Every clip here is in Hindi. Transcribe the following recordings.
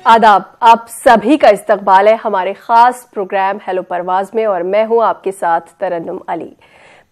आदाब, आप सभी का इस्तकबाल है हमारे खास प्रोग्राम हेलो परवाज में और मैं हूं आपके साथ तरन्नुम अली।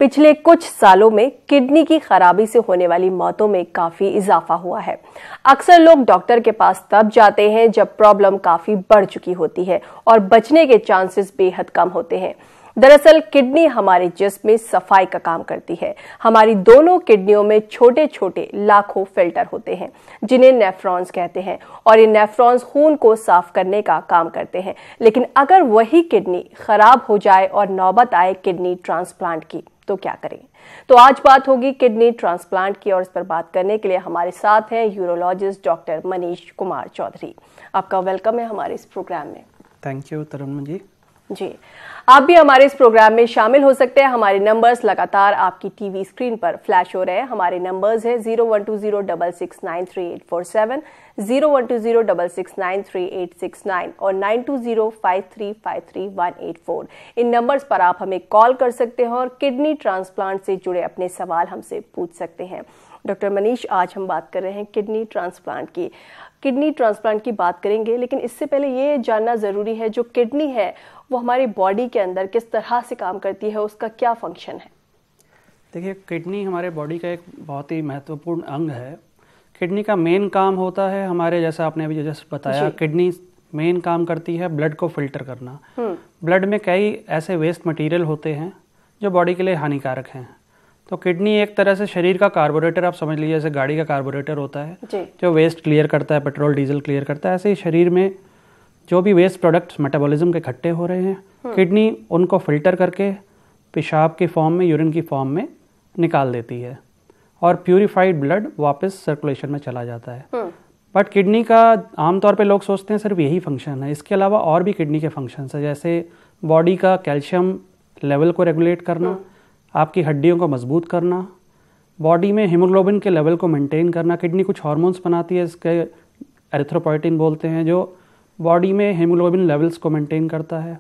पिछले कुछ सालों में किडनी की खराबी से होने वाली मौतों में काफी इजाफा हुआ है। अक्सर लोग डॉक्टर के पास तब जाते हैं जब प्रॉब्लम काफी बढ़ चुकी होती है और बचने के चांसेस बेहद कम होते हैं। दरअसल किडनी हमारे जिस्म में सफाई का काम करती है। हमारी दोनों किडनियों में छोटे छोटे लाखों फिल्टर होते हैं जिन्हें नेफ्रॉन्स कहते हैं और ये नेफ्रॉन्स खून को साफ करने का काम करते हैं। लेकिन अगर वही किडनी खराब हो जाए और नौबत आए किडनी ट्रांसप्लांट की तो क्या करें? तो आज बात होगी किडनी ट्रांसप्लांट की और इस पर बात करने के लिए हमारे साथ हैं यूरोलॉजिस्ट डॉक्टर मनीष कुमार चौधरी। आपका वेलकम है हमारे इस प्रोग्राम में। थैंक यू तरन्नुम जी, आप भी हमारे इस प्रोग्राम में शामिल हो सकते हैं। हमारे नंबर्स लगातार आपकी टीवी स्क्रीन पर फ्लैश हो रहे हैं। हमारे नंबर्स हैं 0120669347, 0120669389 और 9205353184। इन नंबर्स पर आप हमें कॉल कर सकते हैं और किडनी ट्रांसप्लांट से जुड़े अपने सवाल हमसे पूछ सकते हैं। डॉक्टर मनीष, आज हम बात कर रहे हैं किडनी ट्रांसप्लांट की। किडनी ट्रांसप्लांट की बात करेंगे, लेकिन इससे पहले ये जानना ज़रूरी है जो किडनी है वो हमारी बॉडी के अंदर किस तरह से काम करती है, उसका क्या फंक्शन है? देखिए, किडनी हमारे बॉडी का एक बहुत ही महत्वपूर्ण अंग है। किडनी का मेन काम होता है हमारे, जैसा आपने अभी जैसे बताया, किडनी मेन काम करती है ब्लड को फिल्टर करना। ब्लड में कई ऐसे वेस्ट मटेरियल होते हैं जो बॉडी के लिए हानिकारक हैं। तो किडनी एक तरह से शरीर का कार्बोरेटर, आप समझ लीजिए जैसे गाड़ी का कार्बोरेटर होता है जो वेस्ट क्लियर करता है, पेट्रोल डीजल क्लियर करता है। ऐसे ही शरीर में जो भी वेस्ट प्रोडक्ट्स मेटाबॉलिज्म के इकट्ठे हो रहे हैं, किडनी उनको फिल्टर करके पेशाब की फॉर्म में, यूरिन की फॉर्म में निकाल देती है और प्यूरिफाइड ब्लड वापस सर्कुलेशन में चला जाता है। बट किडनी का आमतौर पे लोग सोचते हैं सिर्फ यही फंक्शन है। इसके अलावा और भी किडनी के फंक्शंस हैं, जैसे बॉडी का कैल्शियम लेवल को रेगुलेट करना, आपकी हड्डियों को मजबूत करना, बॉडी में हीमोग्लोबिन के लेवल को मेंटेन करना। किडनी कुछ हार्मोन्स बनाती है, इसके एरिथ्रोपोइटिन बोलते हैं, जो बॉडी में हीमोग्लोबिन लेवल्स को मेंटेन करता है।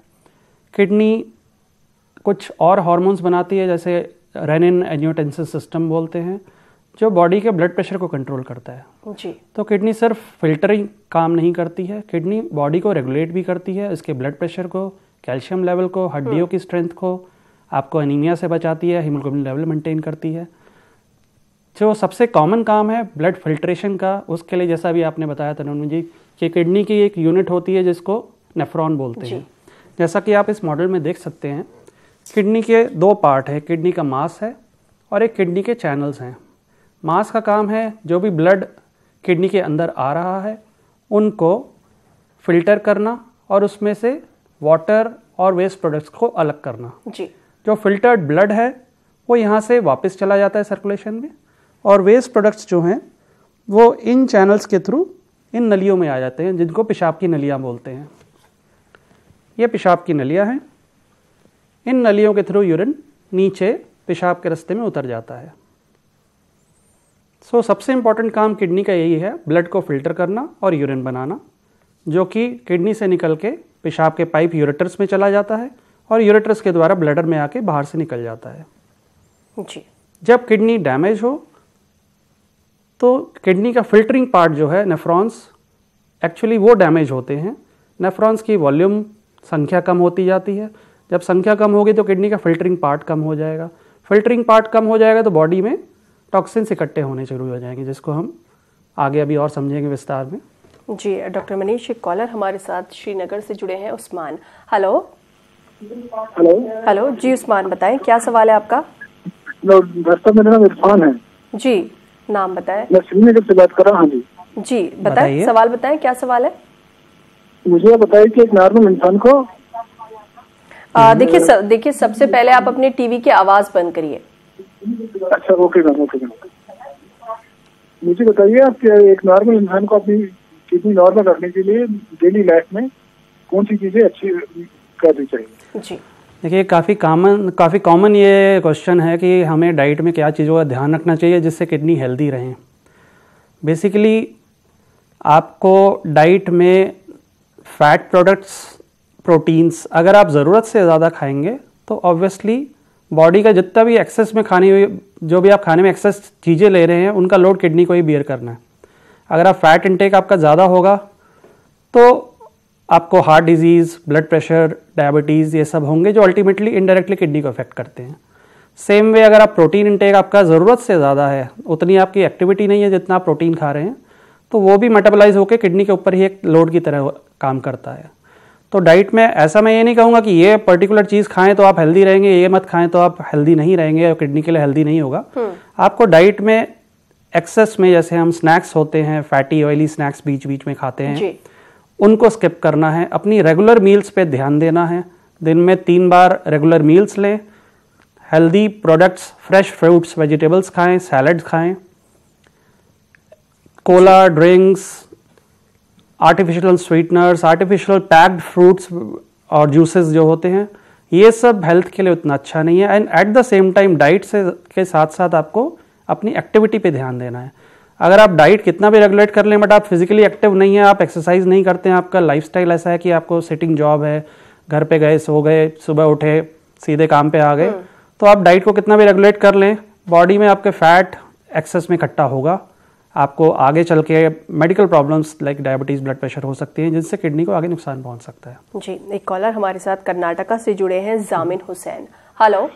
किडनी कुछ और हार्मोन्स बनाती है, जैसे रेनिन एंजियोटेंसिस सिस्टम बोलते हैं, जो बॉडी के ब्लड प्रेशर को कंट्रोल करता है। जी। तो किडनी सिर्फ फिल्टरिंग काम नहीं करती है, किडनी बॉडी को रेगुलेट भी करती है, इसके ब्लड प्रेशर को, कैल्शियम लेवल को, हड्डियों की स्ट्रेंथ को, आपको एनीमिया से बचाती है, हीमोग्लोबिन लेवल मेंटेन करती है। जो सबसे कॉमन काम है ब्लड फिल्ट्रेशन का, उसके लिए जैसा भी आपने बताया तरन्नुम जी कि किडनी की एक यूनिट होती है जिसको नेफ्रॉन बोलते हैं। जैसा कि आप इस मॉडल में देख सकते हैं, किडनी के दो पार्ट हैं, किडनी का मास है और एक किडनी के चैनल्स हैं। मास का काम है जो भी ब्लड किडनी के अंदर आ रहा है उनको फिल्टर करना और उसमें से वाटर और वेस्ट प्रोडक्ट्स को अलग करना। जी। जो फिल्टर्ड ब्लड है वो यहाँ से वापस चला जाता है सर्कुलेशन में और वेस्ट प्रोडक्ट्स जो हैं वो इन चैनल्स के थ्रू इन नलियों में आ जाते हैं, जिनको पेशाब की नलियाँ बोलते हैं। ये पेशाब की नलियाँ हैं, इन नलियों के थ्रू यूरिन नीचे पेशाब के रास्ते में उतर जाता है। सबसे इम्पॉर्टेंट काम किडनी का यही है, ब्लड को फिल्टर करना और यूरिन बनाना, जो कि किडनी से निकल के पेशाब के पाइप यूरेटर्स में चला जाता है और यूरेटर्स के द्वारा ब्लैडर में आके बाहर से निकल जाता है। जी। जब किडनी डैमेज हो तो किडनी का फिल्टरिंग पार्ट जो है नेफ्रॉन्स, एक्चुअली वो डैमेज होते हैं। नेफ्रॉन्स की वॉल्यूम संख्या कम होती जाती है। जब संख्या कम होगी तो किडनी का फिल्टरिंग पार्ट कम हो जाएगा। फिल्टरिंग पार्ट कम हो जाएगा तो बॉडी में टॉक्सिन्स इकट्ठे होने शुरू हो जाएंगे, जिसको हम आगे अभी और समझेंगे विस्तार में। जी डॉक्टर मनीष, एक कॉलर हमारे साथ श्रीनगर से जुड़े हैं, उस्मान। हेलो हेलो जी उस्मान, बताएं क्या सवाल है आपका? मेरा नाम इरफान है जी, नाम बताएं। मैं श्रीनगर से बात कर रहा हूँ। जी बताएं, सवाल बताएं, क्या सवाल है? मुझे बताइए कि एक नॉर्मल इंसान को देखिए सबसे पहले आप अपने टीवी की आवाज बंद करिए। अच्छा, ओके मैम, ओके मैम। मुझे बताइए आप एक नॉर्मल इंसान को अपनी किडनी नॉर्मल रखने के लिए डेली लाइफ में कौन सी चीजें अच्छी करनी चाहिए? जी देखिए, काफ़ी कॉमन ये क्वेश्चन है कि हमें डाइट में क्या चीज़ों का ध्यान रखना चाहिए जिससे किडनी हेल्दी रहें। बेसिकली आपको डाइट में फैट प्रोडक्ट्स, प्रोटीन्स अगर आप ज़रूरत से ज़्यादा खाएंगे तो ऑब्वियसली बॉडी का जितना भी एक्सेस में जो भी आप खाने में एक्सेस चीज़ें ले रहे हैं उनका लोड किडनी को ही बियर करना है। अगर आप फैट इंटेक आपका ज़्यादा होगा तो आपको heart disease, blood pressure, diabetes ये सब होंगे जो अल्टीमेटली इनडायरेक्टली किडनी को अफेक्ट करते हैं। सेम वे अगर आप प्रोटीन इंटेक आपका ज़रूरत से ज़्यादा है, उतनी आपकी एक्टिविटी नहीं है जितना आप प्रोटीन खा रहे हैं, तो वो भी मेटाबोलाइज होकर किडनी के ऊपर ही एक लोड की तरह काम करता है। तो डाइट में ऐसा मैं ये नहीं कहूँगा कि ये पर्टिकुलर चीज़ खाएं तो आप हेल्दी रहेंगे, ये मत खाएं तो आप हेल्दी नहीं रहेंगे और किडनी के लिए हेल्दी नहीं होगा। आपको डाइट में एक्सेस में, जैसे हम स्नैक्स होते हैं, फैटी ऑयली स्नैक्स बीच बीच में खाते हैं, उनको स्किप करना है। अपनी रेगुलर मील्स पे ध्यान देना है। दिन में 3 बार रेगुलर मील्स लें। Healthy products, fresh fruits, vegetables खाएं, सैलड्स खाएं। Cola drinks, artificial sweeteners, artificial packed fruits और जूसेस जो होते हैं, ये सब हेल्थ के लिए उतना अच्छा नहीं है। And at the same time diet से के साथ साथ आपको अपनी एक्टिविटी पे ध्यान देना है। अगर आप डाइट कितना भी रेगुलेट कर लें बट आप फिजिकली एक्टिव नहीं है, आप एक्सरसाइज नहीं करते हैं, आपका लाइफस्टाइल ऐसा है कि आपको सिटिंग जॉब है, घर पे गए, सो गए, सुबह उठे, सीधे काम पे आ गए, तो आप डाइट को कितना भी रेगुलेट कर लें, बॉडी में आपके फैट एक्सेस में इकट्ठा होगा। आपको आगे चल के medical problems like diabetes, blood pressure हो सकती हैं, जिनसे किडनी को आगे नुकसान पहुंच सकता है। जी, एक कॉलर हमारे साथ कर्नाटका से जुड़े हैं, जामिन हुसैन। हेलो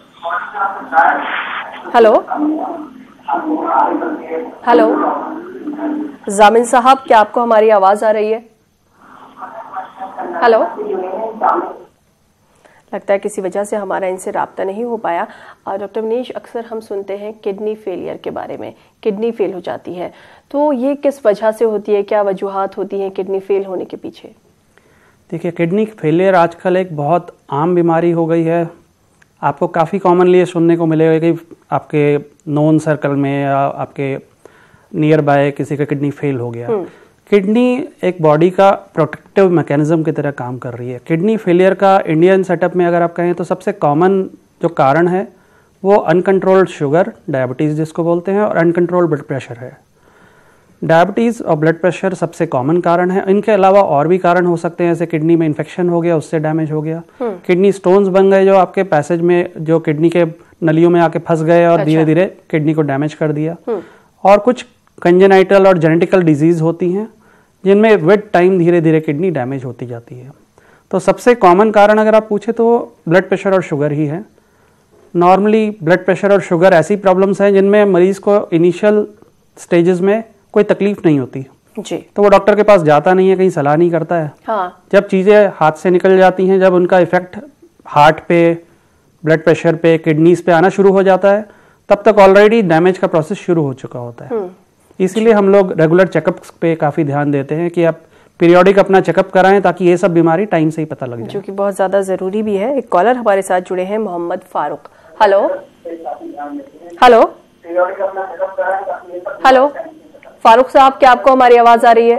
हेलो हेलो, जामिन साहब, क्या आपको हमारी आवाज आ रही है? हेलो, लगता है किसी वजह से हमारा इनसे राब्ता नहीं हो पाया। डॉक्टर मनीष, अक्सर हम सुनते हैं किडनी फेलियर के बारे में, किडनी फेल हो जाती है, तो ये किस वजह से होती है? क्या वजूहात होती हैं किडनी फेल होने के पीछे? देखिए, किडनी फेलियर आजकल एक बहुत आम बीमारी हो गई है। आपको काफ़ी कॉमनली सुनने को मिलेगा कि आपके नोन सर्कल में या आपके नियर बाय किसी का किडनी फेल हो गया। किडनी एक बॉडी का प्रोटेक्टिव मैकेनिज्म की तरह काम कर रही है। किडनी फेलियर का इंडियन सेटअप में अगर आप कहें तो सबसे कॉमन जो कारण है वो अनकंट्रोल्ड शुगर, डायबिटीज़ जिसको बोलते हैं, और अनकंट्रोल्ड ब्लड प्रेशर है। डायबिटीज़ और ब्लड प्रेशर सबसे कॉमन कारण है। इनके अलावा और भी कारण हो सकते हैं, जैसे किडनी में इन्फेक्शन हो गया, उससे डैमेज हो गया, किडनी स्टोन्स बन गए जो आपके पैसेज में, जो किडनी के नलियों में आके फंस गए और धीरे धीरे किडनी को डैमेज कर दिया। और कुछ कंजेनाइटल और जेनेटिकल डिजीज होती हैं जिनमें विद टाइम धीरे धीरे किडनी डैमेज होती जाती है। तो सबसे कॉमन कारण अगर आप पूछे तो ब्लड प्रेशर और शुगर ही है। नॉर्मली ब्लड प्रेशर और शुगर ऐसी प्रॉब्लम्स हैं जिनमें मरीज को इनिशियल स्टेजेस में कोई तकलीफ नहीं होती जी, तो वो डॉक्टर के पास जाता नहीं है, कहीं सलाह नहीं करता है। हाँ। जब चीज़ें हाथ से निकल जाती हैं, जब उनका इफेक्ट हार्ट पे, ब्लड प्रेशर पे, किडनीज पे आना शुरू हो जाता है, तब तक ऑलरेडी डैमेज का प्रोसेस शुरू हो चुका होता है। इसीलिए हम लोग रेगुलर चेकअप्स पे काफ़ी ध्यान देते हैं कि आप पीरियोडिक अपना चेकअप कराएं ताकि ये सब बीमारी टाइम से ही पता लग जाए, जो कि बहुत ज़्यादा ज़रूरी भी है। एक कॉलर हमारे साथ जुड़े हैं, Mohammad Farooq. Hello hello hello, Farooq साहब, क्या आपको हमारी आवाज आ रही है?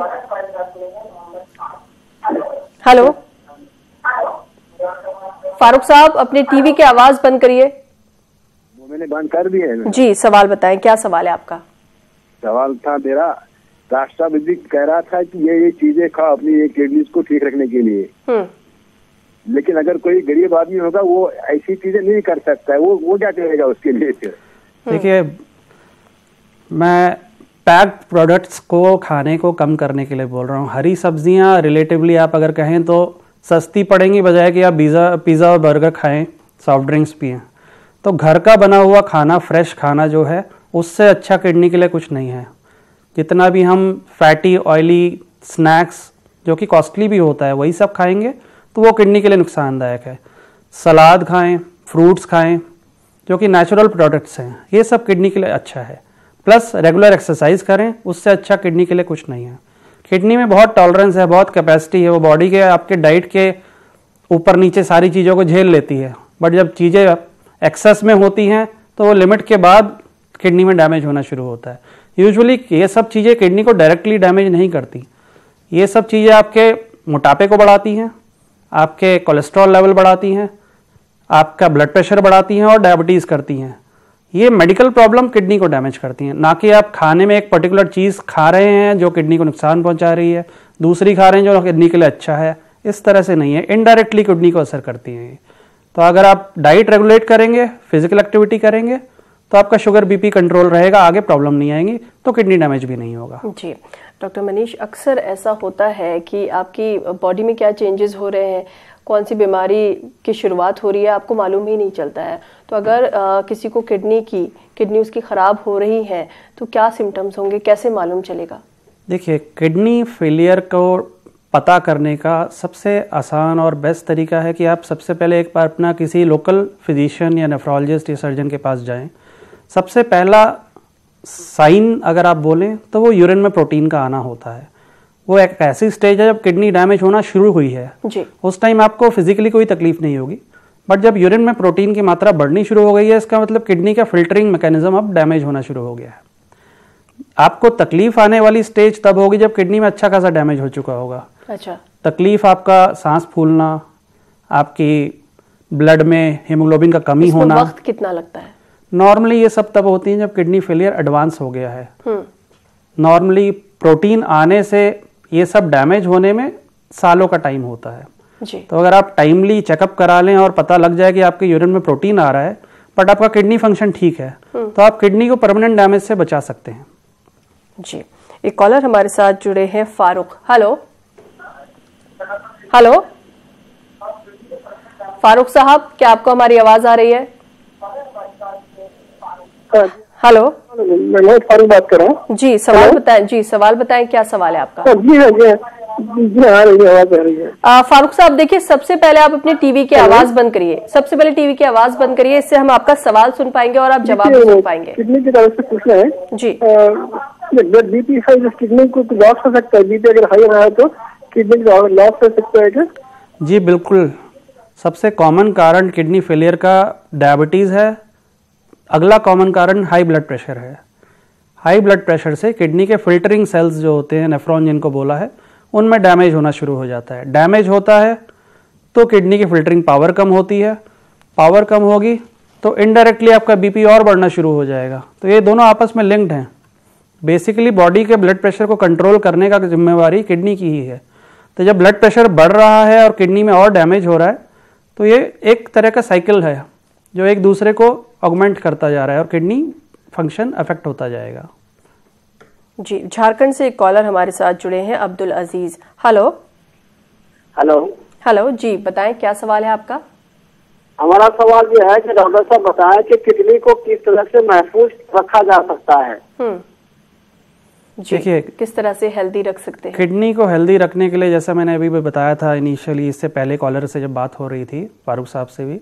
हेलो फारूक साहब, अपने टीवी की आवाज बंद करिए। मैंने बंद कर दिया है। जी, सवाल बताएं, क्या सवाल है आपका? सवाल था मेरा, राष्ट्रपति कह रहा था कि ये चीजें खाओ अपनी ये किडनीज को ठीक रखने के लिए, लेकिन अगर कोई गरीब आदमी होगा वो ऐसी चीजें नहीं कर सकता है, वो क्या करेगा उसके लिए? फिर देखिए, मैं पैक्ड प्रोडक्ट्स को खाने को कम करने के लिए बोल रहा हूँ। हरी सब्जियाँ रिलेटिवली आप अगर कहें तो सस्ती पड़ेंगी, बजाय कि आप पिज़्ज़ा और बर्गर खाएं, सॉफ्ट ड्रिंक्स पिएं। तो घर का बना हुआ खाना, फ्रेश खाना जो है, उससे अच्छा किडनी के लिए कुछ नहीं है। जितना भी हम फैटी ऑयली स्नैक्स जो कि कॉस्टली भी होता है वही सब खाएंगे तो वो किडनी के लिए नुकसानदायक है। सलाद खाएं, फ्रूट्स खाएं जो कि नेचुरल प्रोडक्ट्स हैं, ये सब किडनी के लिए अच्छा है। प्लस रेगुलर एक्सरसाइज करें, उससे अच्छा किडनी के लिए कुछ नहीं है। किडनी में बहुत टॉलरेंस है, बहुत कैपेसिटी है, वो बॉडी के आपके डाइट के ऊपर नीचे सारी चीज़ों को झेल लेती है। बट जब चीज़ें एक्सेस में होती हैं तो वो लिमिट के बाद किडनी में डैमेज होना शुरू होता है। यूजुअली ये सब चीज़ें किडनी को डायरेक्टली डैमेज नहीं करती। ये सब चीज़ें आपके मोटापे को बढ़ाती हैं, आपके कोलेस्ट्रॉल लेवल बढ़ाती हैं, आपका ब्लड प्रेशर बढ़ाती हैं और डायबिटीज़ करती हैं। ये मेडिकल प्रॉब्लम किडनी को डैमेज करती हैं, ना कि आप खाने में एक पर्टिकुलर चीज़ खा रहे हैं जो किडनी को नुकसान पहुंचा रही है, दूसरी खा रहे हैं जो किडनी के लिए अच्छा है। इस तरह से नहीं है, इनडायरेक्टली किडनी को असर करती हैं। तो अगर आप डाइट रेगुलेट करेंगे, फिजिकल एक्टिविटी करेंगे, तो आपका शुगर बीपी कंट्रोल रहेगा, आगे प्रॉब्लम नहीं आएंगी, तो किडनी डैमेज भी नहीं होगा। जी, डॉक्टर मनीष, अक्सर ऐसा होता है कि आपकी बॉडी में क्या चेंजेस हो रहे हैं, कौन सी बीमारी की शुरुआत हो रही है, आपको मालूम ही नहीं चलता है। तो अगर किसी को किडनी उसकी ख़राब हो रही है तो क्या सिम्टम्स होंगे, कैसे मालूम चलेगा? देखिए, किडनी फेलियर को पता करने का सबसे आसान और बेस्ट तरीका है कि आप सबसे पहले एक बार अपना किसी लोकल फिजिशियन या नेफ्रोलॉजिस्ट या सर्जन के पास जाएं। सबसे पहला साइन अगर आप बोलें तो वो यूरिन में प्रोटीन का आना होता है। वो एक ऐसी स्टेज है जब किडनी डैमेज होना शुरू हुई है जी। उस टाइम आपको फिजिकली कोई तकलीफ नहीं होगी, बट जब यूरिन में प्रोटीन की मात्रा बढ़नी शुरू हो गई है, इसका मतलब किडनी का फिल्टरिंग मैकेनिज्म अब डैमेज होना शुरू हो गया है। आपको तकलीफ आने वाली स्टेज तब होगी जब किडनी में अच्छा खासा डैमेज हो चुका होगा। अच्छा। तकलीफ आपका सांस फूलना, आपकी ब्लड में हीमोग्लोबिन का कमी होना। वक्त कितना लगता है? नॉर्मली ये सब तब होती है जब किडनी फेलियर एडवांस हो गया है। नॉर्मली प्रोटीन आने से ये सब डैमेज होने में सालों का टाइम होता है जी। तो अगर आप टाइमली चेकअप करा लें और पता लग जाए कि आपके यूरिन में प्रोटीन आ रहा है बट आपका किडनी फंक्शन ठीक है, तो आप किडनी को परमानेंट डैमेज से बचा सकते हैं। जी। एक कॉलर हमारे साथ जुड़े हैं, फारूक। हेलो हेलो, फारूक साहब, क्या आपको हमारी आवाज आ रही है? हेलो, मैं फारूक बात कर रहा हूँ जी। सवाल बताएं। जी, सवाल बताएं, क्या सवाल है आपका? जी हाँ जी हाँ, आ रही है, आवाज आ रही है। फारूक साहब, देखिए, सबसे पहले आप अपने टीवी की आवाज बंद करिए। सबसे पहले टीवी की आवाज बंद करिए, इससे हम आपका सवाल सुन पाएंगे और आप जवाब भी सुन पाएंगे। किडनी की तरफ से पूछना है जी। बीपी हाई किडनी को लॉस हो सकता है? बीपी अगर हाई रहा है तो किडनी लॉस हो सकता है क्या? जी बिल्कुल। सबसे कॉमन कारण किडनी फेलियर का डायबिटीज़ है। अगला कॉमन कारण हाई ब्लड प्रेशर है। हाई ब्लड प्रेशर से किडनी के फिल्टरिंग सेल्स जो होते हैं, नेफ्रॉन जिनको बोला है, उनमें डैमेज होना शुरू हो जाता है। डैमेज होता है तो किडनी की फिल्टरिंग पावर कम होती है। पावर कम होगी तो इनडायरेक्टली आपका बीपी और बढ़ना शुरू हो जाएगा। तो ये दोनों आपस में लिंक्ड हैं। बेसिकली बॉडी के ब्लड प्रेशर को कंट्रोल करने का जिम्मेवारी किडनी की ही है। तो जब ब्लड प्रेशर बढ़ रहा है और किडनी में और डैमेज हो रहा है तो ये एक तरह का साइकिल है जो एक दूसरे को ऑगमेंट करता जा रहा है और किडनी फंक्शन अफेक्ट होता जाएगा। जी। झारखंड से एक कॉलर हमारे साथ जुड़े हैं, अब्दुल अजीज। हेलो हेलो हेलो, जी बताएं, क्या सवाल है आपका? हमारा सवाल ये है कि डॉक्टर साहब बताएं कि किडनी को किस तरह से महफूज रखा जा सकता है। जी, देखिए, किस तरह से हेल्दी रख सकते हैं किडनी को? हेल्दी रखने के लिए जैसा मैंने अभी भी बताया था इनिशियली, इससे पहले कॉलर से जब बात हो रही थी फारूक साहब से भी,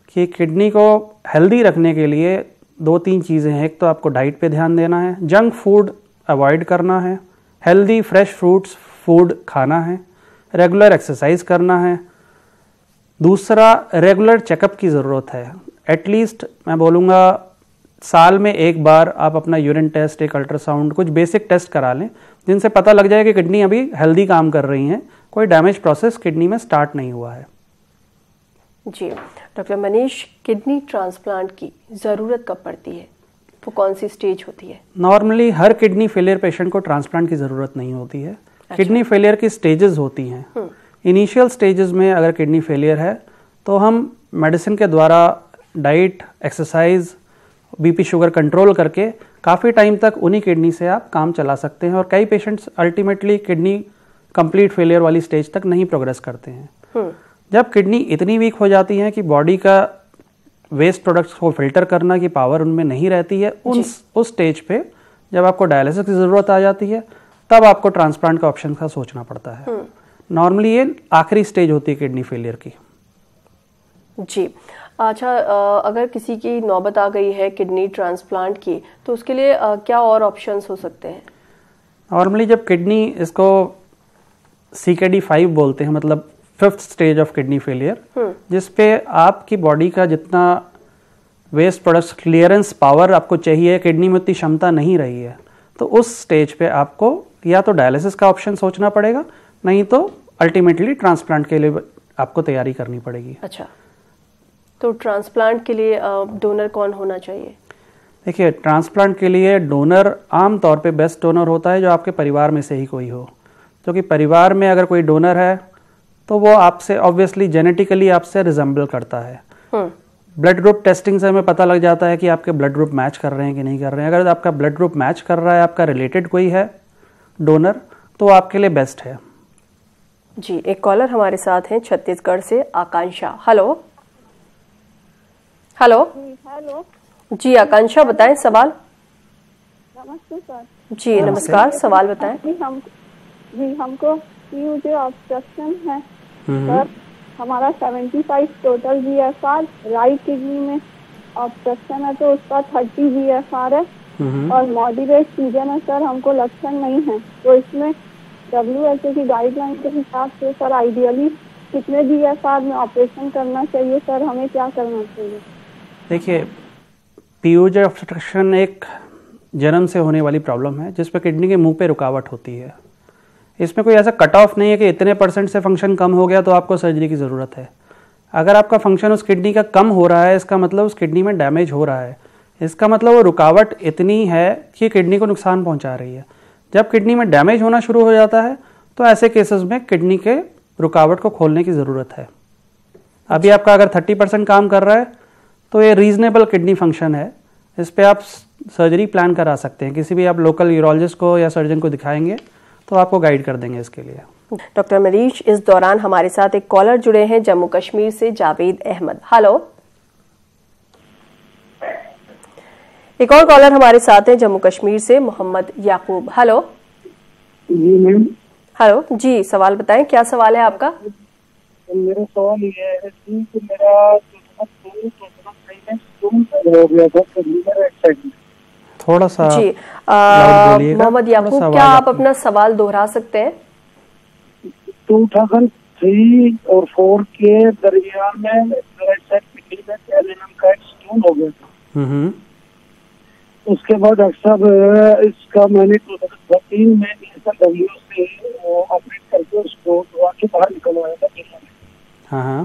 कि किडनी को हेल्दी रखने के लिए 2-3 चीज़ें हैं। एक तो आपको डाइट पे ध्यान देना है, जंक फूड अवॉइड करना है, हेल्दी फ्रेश फ्रूट्स फूड खाना है, रेगुलर एक्सरसाइज करना है। दूसरा, रेगुलर चेकअप की ज़रूरत है। एटलीस्ट मैं बोलूँगा साल में एक बार आप अपना यूरिन टेस्ट, एक अल्ट्रासाउंड, कुछ बेसिक टेस्ट करा लें जिनसे पता लग जाए कि किडनी अभी हेल्दी काम कर रही हैं, कोई डैमेज प्रोसेस किडनी में स्टार्ट नहीं हुआ है। जी। डॉक्टर मनीष, किडनी ट्रांसप्लांट की ज़रूरत कब पड़ती है? वो कौन सी स्टेज होती है? नॉर्मली हर किडनी फेलियर पेशेंट को ट्रांसप्लांट की ज़रूरत नहीं होती है। अच्छा। किडनी फेलियर की स्टेजेस होती हैं। इनिशियल स्टेजेस में अगर किडनी फेलियर है तो हम मेडिसिन के द्वारा diet, exercise, BP sugar control करके काफ़ी टाइम तक उन्हीं किडनी से आप काम चला सकते हैं और कई patients ultimately kidney complete failure वाली स्टेज तक नहीं प्रोग्रेस करते हैं। जब किडनी इतनी वीक हो जाती है कि बॉडी का वेस्ट प्रोडक्ट्स को फिल्टर करना की पावर उनमें नहीं रहती है, उस स्टेज पे जब आपको डायलिसिस की ज़रूरत आ जाती है तब आपको ट्रांसप्लांट का ऑप्शन का सोचना पड़ता है। नॉर्मली ये आखिरी स्टेज होती है किडनी फेलियर की। जी। अच्छा, अगर किसी की नौबत आ गई है किडनी ट्रांसप्लांट की तो उसके लिए क्या और ऑप्शंस हो सकते हैं? नॉर्मली जब किडनी, इसको CKD5 बोलते हैं, मतलब 5th stage of kidney failure, जिसपे आपकी बॉडी का जितना वेस्ट प्रोडक्ट्स क्लियरेंस पावर आपको चाहिए, किडनी में उतनी क्षमता नहीं रही है, तो उस स्टेज पे आपको या तो डायलिसिस का ऑप्शन सोचना पड़ेगा, नहीं तो अल्टीमेटली ट्रांसप्लांट के लिए आपको तैयारी करनी पड़ेगी। अच्छा, तो ट्रांसप्लांट के लिए डोनर कौन होना चाहिए? देखिए, ट्रांसप्लांट के लिए डोनर आमतौर पे बेस्ट डोनर होता है जो आपके परिवार में से ही कोई हो, क्योंकि परिवार में अगर कोई डोनर है तो वो आपसे ऑब्वियसली जेनेटिकली आपसे रिजेंबल करता है। ब्लड ग्रुप टेस्टिंग से हमें पता लग जाता है कि आपके ब्लड ग्रुप मैच कर रहे हैं कि नहीं कर रहे हैं। अगर आपका ब्लड ग्रुप मैच कर रहा है, आपका रिलेटेड कोई है, डोनर तो आपके लिए बेस्ट है। जी, एक कॉलर हमारे साथ हैं छत्तीसगढ़ से, आकांक्षा। हेलो हेलो हेलो जी, आकांक्षा बताएं सवाल। नमस्ते सर। जी नमस्कार, सवाल बताएं। हमको ये जो ऑब्स्ट्रक्शन है सर, हमारा 75 टोटल GFR, राइट किडनी में ऑब्स्ट्रक्शन है तो उसका 30 GFR है और मॉडरेट सीजन है सर, हमको लक्षण नहीं है। तो इसमें WHO की गाइडलाइन के हिसाब से सर आइडियली कितने GFR में ऑपरेशन करना चाहिए सर, हमें क्या करना चाहिए? देखिए, पीयूजे ऑब्स्ट्रक्शन एक जन्म से होने वाली प्रॉब्लम है जिस पर किडनी के मुंह पे रुकावट होती है। इसमें कोई ऐसा कट ऑफ नहीं है कि इतने % से फंक्शन कम हो गया तो आपको सर्जरी की ज़रूरत है। अगर आपका फंक्शन उस किडनी का कम हो रहा है, इसका मतलब उस किडनी में डैमेज हो रहा है, इसका मतलब वो रुकावट इतनी है कि किडनी को नुकसान पहुंचा रही है। जब किडनी में डैमेज होना शुरू हो जाता है तो ऐसे केसेस में किडनी के रुकावट को खोलने की ज़रूरत है। अभी आपका अगर 30% काम कर रहा है तो ये रीजनेबल किडनी फंक्शन है, इस पर आप सर्जरी प्लान करा सकते हैं। किसी भी आप लोकल यूरोलॉजिस्ट को या सर्जन को दिखाएंगे तो आपको गाइड कर देंगे इसके लिए। डॉक्टर मनीष, इस दौरान हमारे साथ एक कॉलर जुड़े हैं जम्मू कश्मीर से, जावेद अहमद। हेलो, एक और कॉलर हमारे साथ हैं जम्मू कश्मीर से, मोहम्मद याकूब। हेलो जी मैम। हेलो जी, सवाल बताएं, क्या सवाल है आपका? मेरा सवाल ये है कि मेरा हो गया था थोड़ा सा जी, मोहम्मद याकूब, क्या आप अपना सवाल दोहरा सकते हैं? 2003 और 4 के दरमियान में राइट साइड किडनी में एल्यूमिनियम का एक स्टोन हो गया था। उसके बाद डॉक्टर साहब इसका मैंने 2013 में DSLW से ऑपरेट करके उसको दवा के बाहर निकलवाया था। हाँ,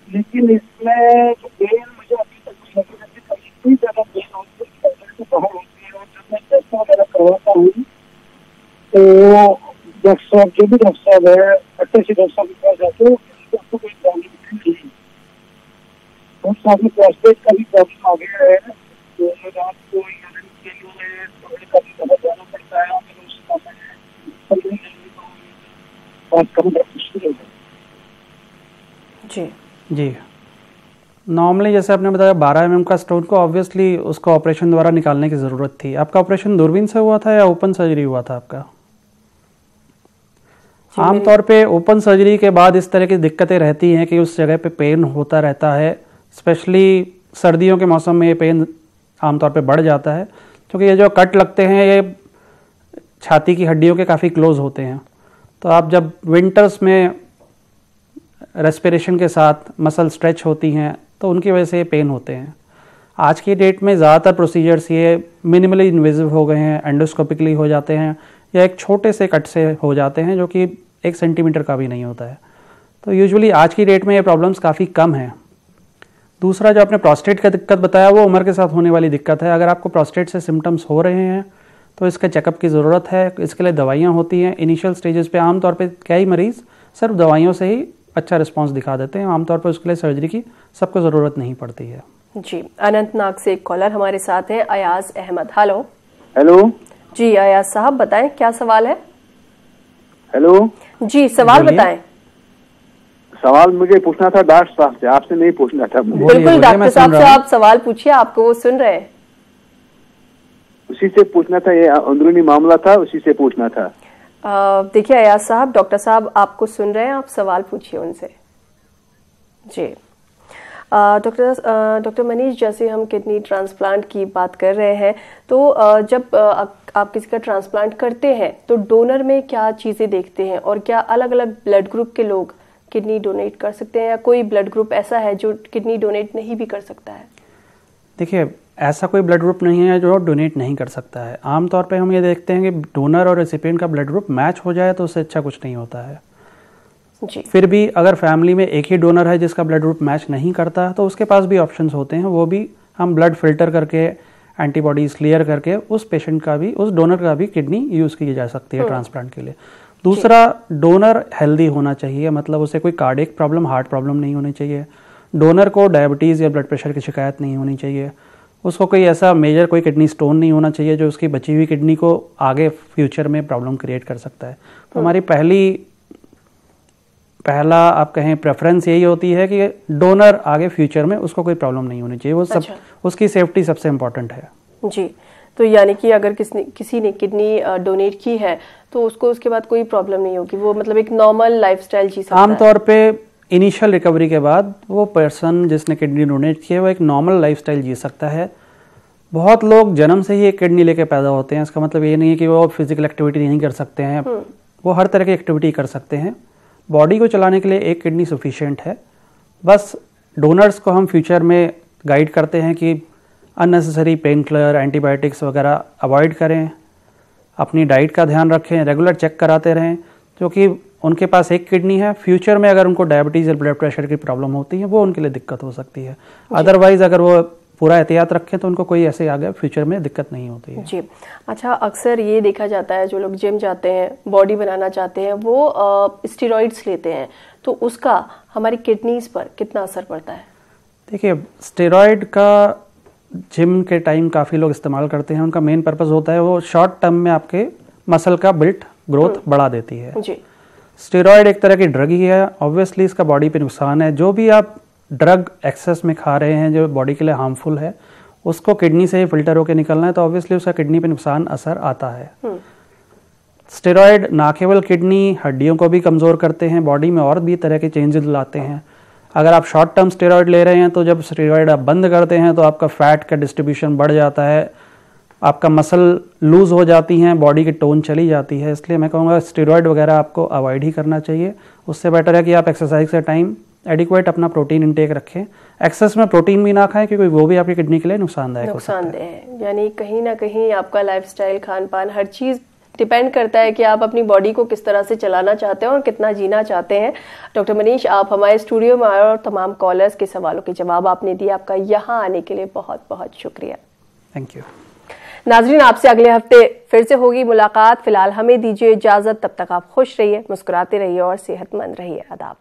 लेकिन इसमें जो पेन मुझे अभी तक लगी रहती है, इतनी ज्यादा पेन होती है कि बाहर होती है। और जब मैं टेस्ट वगैरह करवाता हूँ तो डॉक्टर साहब, जो भी डॉक्टर साहब है, अच्छे से डॉक्टर साहब के पास जाते हो तो कोई प्रॉब्लम नहीं है। डॉक्टर साहब में प्रोस्टेट का भी प्रॉब्लम आ गया है, तो मैं रात को यूरिन के लिए कभी कभी जाना पड़ता है। जी जी, नॉर्मली जैसे आपने बताया 12 mm का स्टोन को ऑब्वियसली उसको ऑपरेशन द्वारा निकालने की ज़रूरत थी। आपका ऑपरेशन दूरबीन से हुआ था या ओपन सर्जरी हुआ था आपका? आमतौर पे ओपन सर्जरी के बाद इस तरह की दिक्कतें रहती हैं कि उस जगह पे पेन होता रहता है। स्पेशली सर्दियों के मौसम में ये पेन आमतौर पे बढ़ जाता है क्योंकि ये जो कट लगते हैं ये छाती की हड्डियों के काफ़ी क्लोज होते हैं। तो आप जब विंटर्स में रेस्पिरेशन के साथ मसल स्ट्रेच होती हैं तो उनकी वजह से ये पेन होते हैं। आज की डेट में ज़्यादातर प्रोसीजर्स ये मिनिमली इन्वेजिव हो गए हैं, एंडोस्कोपिकली हो जाते हैं या एक छोटे से कट से हो जाते हैं जो कि 1 सेंटीमीटर का भी नहीं होता है। तो यूजुअली आज की डेट में ये प्रॉब्लम्स काफ़ी कम हैं। दूसरा, जो आपने प्रोस्टेट का दिक्कत बताया वो उम्र के साथ होने वाली दिक्कत है। अगर आपको प्रोस्टेट से सिम्टम्स हो रहे हैं तो इसके चेकअप की ज़रूरत है। इसके लिए दवाइयाँ होती हैं। इनिशियल स्टेजेस पे आमतौर पे कई मरीज़ सिर्फ दवाइयों से ही अच्छा रिस्पांस दिखा देते हैं। आमतौर पर उसके लिए सर्जरी की सबको ज़रूरत नहीं पड़ती है। जी, अनंतनाग से एक कॉलर हमारे साथ हैं, अयाज अहमद। हेलो हेलो जी, अयाज साहब बताएं, क्या सवाल है? हेलो जी, सवाल बताएं। सवाल मुझे पूछना था डॉक्टर साहब से, आपसे नहीं पूछना था मुझे। बिल्कुल डॉक्टर साहब से आप सवाल पूछिए, आपको वो सुन रहे हैं। उसी से पूछना था, ये अंदरूनी मामला था, उसी से पूछना था। देखिए अयाज साहब, डॉक्टर साहब आपको सुन रहे हैं, आप सवाल पूछिए उनसे। जी डॉक्टर मनीष, जैसे हम किडनी ट्रांसप्लांट की बात कर रहे हैं तो जब आप किसी का ट्रांसप्लांट करते हैं तो डोनर में क्या चीज़ें देखते हैं और क्या अलग अलग ब्लड ग्रुप के लोग किडनी डोनेट कर सकते हैं या कोई ब्लड ग्रुप ऐसा है जो किडनी डोनेट नहीं भी कर सकता है? देखिए, ऐसा कोई ब्लड ग्रुप नहीं है जो डोनेट नहीं कर सकता है। आमतौर पे हम ये देखते हैं कि डोनर और रेसिपिएंट का ब्लड ग्रुप मैच हो जाए तो उससे अच्छा कुछ नहीं होता है। जी। फिर भी अगर फैमिली में एक ही डोनर है जिसका ब्लड ग्रुप मैच नहीं करता तो उसके पास भी ऑप्शंस होते हैं। वो भी हम ब्लड फिल्टर करके एंटीबॉडीज क्लियर करके उस पेशेंट का भी, उस डोनर का भी किडनी यूज़ की जा सकती है ट्रांसप्लांट के लिए। दूसरा, डोनर हेल्दी होना चाहिए, मतलब उसे कोई कार्डियक प्रॉब्लम, हार्ट प्रॉब्लम नहीं होनी चाहिए। डोनर को डायबिटीज़ या ब्लड प्रेशर की शिकायत नहीं होनी चाहिए। उसको कोई ऐसा मेजर कोई किडनी स्टोन नहीं होना चाहिए जो उसकी बची हुई किडनी को आगे फ्यूचर में प्रॉब्लम क्रिएट कर सकता है। तो हमारी पहला आप कहें प्रेफरेंस यही होती है कि डोनर आगे फ्यूचर में उसको कोई प्रॉब्लम नहीं होनी चाहिए। वो सब उसकी सेफ्टी सबसे इम्पोर्टेंट है जी। तो यानी कि अगर किसी ने किडनी डोनेट की है तो उसको उसके बाद कोई प्रॉब्लम नहीं होगी, वो मतलब एक नॉर्मल लाइफस्टाइल जी सकता है। आमतौर पे इनिशियल रिकवरी के बाद वो पर्सन जिसने किडनी डोनेट की है वो एक नॉर्मल लाइफस्टाइल जी सकता है। बहुत लोग जन्म से ही एक किडनी लेके पैदा होते हैं, इसका मतलब ये नहीं है कि वो फिजिकल एक्टिविटी नहीं कर सकते हैं, वो हर तरह की एक्टिविटी कर सकते हैं। बॉडी को चलाने के लिए एक किडनी सफिशिएंट है। बस डोनर्स को हम फ्यूचर में गाइड करते हैं कि अननेसेसरी पेन किलर, एंटीबायोटिक्स वगैरह अवॉइड करें, अपनी डाइट का ध्यान रखें, रेगुलर चेक कराते रहें, क्योंकि उनके पास एक किडनी है। फ्यूचर में अगर उनको डायबिटीज़ या ब्लड प्रेशर की प्रॉब्लम होती है वो उनके लिए दिक्कत हो सकती है। अदरवाइज अगर वो पूरा एहतियात रखें तो उनको कोई ऐसे आगे फ्यूचर में दिक्कत नहीं होती है जी। अच्छा, अक्सर ये देखा जाता है जो लोग जिम जाते हैं, बॉडी बनाना चाहते हैं, वो स्टेरॉइड्स लेते हैं, तो उसका हमारी किडनीज पर कितना असर पड़ता है? देखिए, स्टेरॉइड का जिम के टाइम काफ़ी लोग इस्तेमाल करते हैं। उनका मेन पर्पस होता है वो शॉर्ट टर्म में आपके मसल का बिल्ट ग्रोथ बढ़ा देती है जी। स्टेरॉइड एक तरह की ड्रग ही है, ऑब्वियसली इसका बॉडी पे नुकसान है। जो भी आप ड्रग एक्सेस में खा रहे हैं जो बॉडी के लिए हार्मफुल है, उसको किडनी से ही फिल्टर होकर निकलना है, तो ऑब्वियसली उसका किडनी पे नुकसान असर आता है। स्टेरॉइड ना केवल किडनी, हड्डियों को भी कमज़ोर करते हैं, बॉडी में और भी तरह के चेंजेस लाते हैं। अगर आप शॉर्ट टर्म स्टेरॉइड ले रहे हैं तो जब स्टेरॉइड आप बंद करते हैं तो आपका फैट का डिस्ट्रीब्यूशन बढ़ जाता है, आपका मसल लूज हो जाती हैं, बॉडी की टोन चली जाती है। इसलिए मैं कहूँगा स्टेरॉइड वगैरह आपको अवॉइड ही करना चाहिए। उससे बेटर है कि आप एक्सरसाइज के टाइम एडिक्वेट अपना प्रोटीन इंटेक रखें। एक्सेस में प्रोटीन भी ना खाएं क्योंकि वो भी आपकी किडनी के लिए नुकसानदेह है। यानी कहीं ना कहीं आपका लाइफस्टाइल, खान पान, हर चीज़ डिपेंड करता है कि आप अपनी बॉडी को किस तरह से चलाना चाहते हैं और कितना जीना चाहते हैं। डॉक्टर मनीष, आप हमारे स्टूडियो में आए और तमाम कॉलर्स के सवालों के जवाब आपने दिए। आपका यहाँ आने के लिए बहुत बहुत शुक्रिया। Thank you. नाजरीन, आपसे अगले हफ्ते फिर से होगी मुलाकात। फिलहाल हमें दीजिए इजाजत, तब तक आप खुश रहिए, मुस्कुराते रहिए और सेहतमंद रहिए। आदाब।